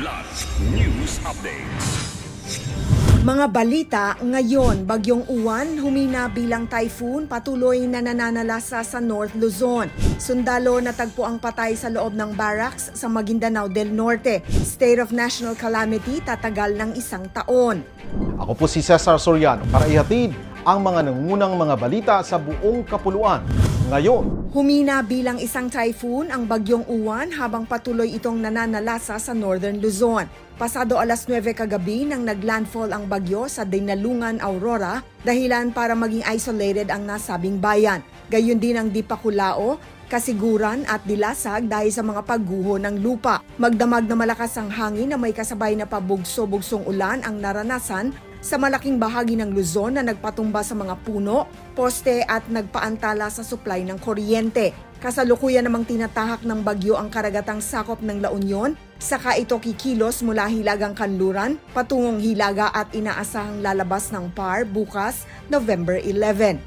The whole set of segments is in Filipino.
Kidlat News Updates. Mga balita ngayon, Bagyong Uwan humina bilang typhoon, patuloy na nananalasa sa North Luzon. Sundalo natagpo ang patay sa loob ng barracks sa Maguindanao del Norte. State of national calamity tatagal ng 1 taon. Ako po si Cesar Soriano para ihatid ang mga nangungunang mga balita sa buong kapuluan. Ngayon, humina bilang isang typhoon ang Bagyong Uwan habang patuloy itong nananalasa sa Northern Luzon. Pasado alas 9 kagabi nang naglandfall ang bagyo sa Dinalungan, Aurora, dahilan para maging isolated ang nasabing bayan. Gayon din ang Dipaculao, Kasiguran at Dilasag dahil sa mga pagguho ng lupa. Magdamag na malakas ang hangin na may kasabay na pabugso-bugsong ulan ang naranasan sa malaking bahagi ng Luzon na nagpatumba sa mga puno, poste at nagpaantala sa supply ng kuryente. Kasalukuyan namang tinatahak ng bagyo ang karagatang sakop ng La Union, saka ito kikilos mula Hilagang Kanluran patungong Hilaga at inaasahang lalabas ng PAR bukas, November 11.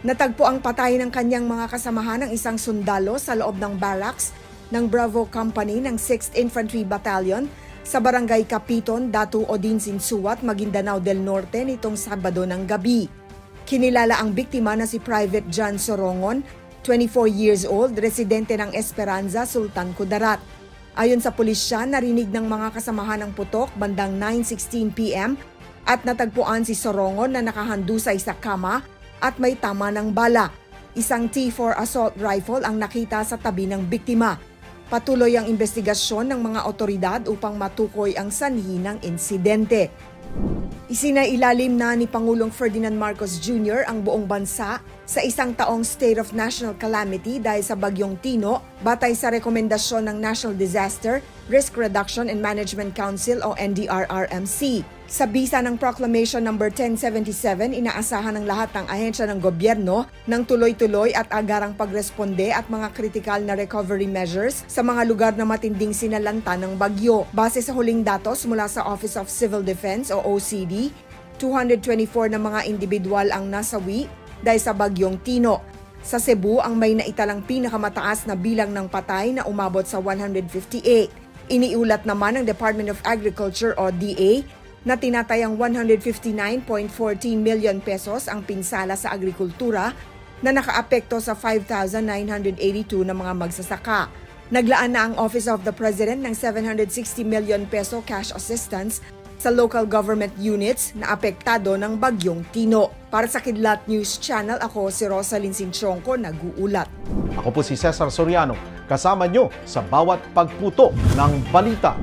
Natagpo ang patay ng kanyang mga kasamahan ng isang sundalo sa loob ng barracks ng Bravo Company ng 6th Infantry Battalion sa Barangay Capiton, Datu Odinsinsuat, Maguindanao del Norte nitong Sabado ng gabi. Kinilala ang biktima na si Private John Sorongon, 24 years old, residente ng Esperanza, Sultan Kudarat. Ayon sa pulisya, narinig ng mga kasamahan ng putok bandang 9:16 p.m. at natagpuan si Sorongon na nakahandusay sa kama at may tama ng bala. Isang T4 assault rifle ang nakita sa tabi ng biktima. Patuloy ang investigasyon ng mga otoridad upang matukoy ang sanhi ng insidente. Isinailalim na ni Pangulong Ferdinand Marcos Jr. ang buong bansa sa 1 taong state of national calamity dahil sa Bagyong Tino batay sa rekomendasyon ng National Disaster Risk Reduction and Management Council o NDRRMC. Sa bisa ng Proclamation No. 1077, inaasahan ng lahat ng ahensya ng gobyerno ng tuloy-tuloy at agarang pagresponde at mga kritikal na recovery measures sa mga lugar na matinding sinalanta ng bagyo. Base sa huling datos mula sa Office of Civil Defense o OCD, 224 na mga individual ang nasawi dahil sa Bagyong Tino. Sa Cebu, ang may naitalang pinakamataas na bilang ng patay na umabot sa 158. Iniulat naman ng Department of Agriculture o DA na tinatayang 159.14 million pesos ang pinsala sa agrikultura na nakaapekto sa 5,982 na mga magsasaka. Naglaan na ang Office of the President ng 760 million peso cash assistance sa local government units na apektado ng Bagyong Tino. Para sa Kidlat News Channel, ako si Rosalyn Sinchonco, nag-uulat. ako po si Cesar Soriano, kasama nyo sa bawat pagputo ng balita.